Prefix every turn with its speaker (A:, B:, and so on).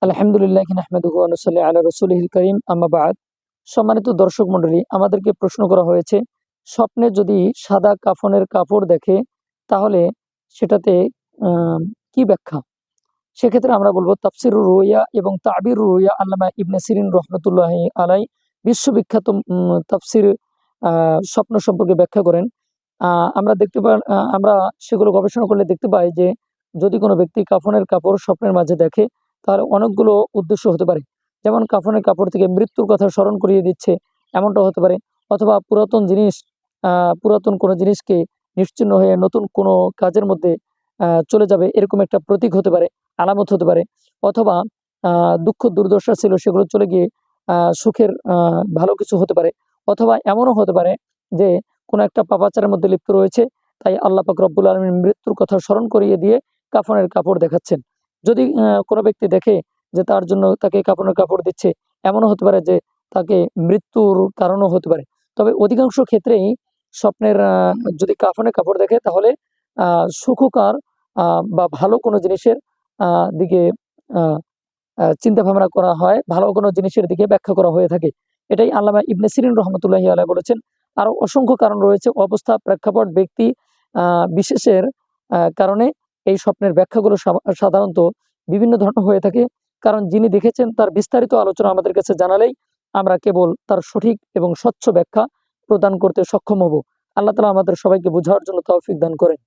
A: আলহামদুলিল্লাহ নাহমাদুহু ওয়া নুসাল্লি আলা রাসূলিহিল কারীম আম্মা বা'দ। সম্মানিত দর্শক মণ্ডলী, আমাদেরকে প্রশ্ন করা হয়েছে, স্বপ্নে যদি সাদা কাফনের কাপড় দেখে তাহলে সেটাতে কি ব্যাখ্যা? সেক্ষেত্রে আমরা বলবো তাফসিরুর রুয়া এবং তাবিরুর রুয়া আল্লামা ইবনে সিরিন রহমতুল্লাহি আলাই বিশ্ববিখ্যাত তাফসির স্বপ্ন সম্পর্কে ব্যাখ্যা করেন। আমরা সেগুলো গবেষণা করলে দেখতে পাই যে যদি কোনো ব্যক্তি কাফনের কাপড় স্বপ্নের মাঝে দেখে তাহলে অনেকগুলো উদ্দেশ্য হতে পারে। যেমন কাফনের কাপড় থেকে মৃত্যুর কথা স্মরণ করিয়ে দিচ্ছে, এমনটা হতে পারে। অথবা পুরাতন কোনো জিনিসকে নিশ্চিহ্ন হয়ে নতুন কোনো কাজের মধ্যে চলে যাবে, এরকম একটা প্রতীক হতে পারে, আলামত হতে পারে। অথবা দুঃখ দুর্দশা ছিল সেগুলো চলে গিয়ে সুখের ভালো কিছু হতে পারে। অথবা এমনও হতে পারে যে কোনো একটা পাপাচারের মধ্যে লিপ্ত রয়েছে, তাই আল্লাহ পাক রব্বুল আলামিন মৃত্যুর কথা স্মরণ করিয়ে দিয়ে কাফনের কাপড় দেখাচ্ছেন। যদি কোনো ব্যক্তি দেখে যে তার জন্য তাকে কাফনের কাপড় দিচ্ছে, এমনও হতে পারে যে তাকে মৃত্যুর কারণও হতে পারে। তবে অধিকাংশ ক্ষেত্রেই স্বপ্নের যদি কাফনের কাপড় দেখে তাহলে সুখকর বা ভালো কোনো জিনিসের দিকে চিন্তা ভাবনা করা হয়, ভালো কোনো জিনিসের দিকে ব্যাখ্যা করা হয়ে থাকে। এটাই আল্লামা ইবনে সিরিন রহমতুল্লাহি আলাইহি বলেছেন। আরো অসংখ্য কারণ রয়েছে, অবস্থা, প্রেক্ষাপট, ব্যক্তি বিশেষের কারণে এই স্বপ্নের ব্যাখ্যাগুলো সাধারণত বিভিন্ন ধরনের হয়ে থাকে। কারণ যিনি দেখেছেন তার বিস্তারিত আলোচনা আমাদের কাছে জানালেই আমরা কেবল তার সঠিক এবং স্বচ্ছ ব্যাখ্যা প্রদান করতে সক্ষম হব। আল্লাহ তাআলা আমাদের সবাইকে বোঝার জন্য তৌফিক দান করেন।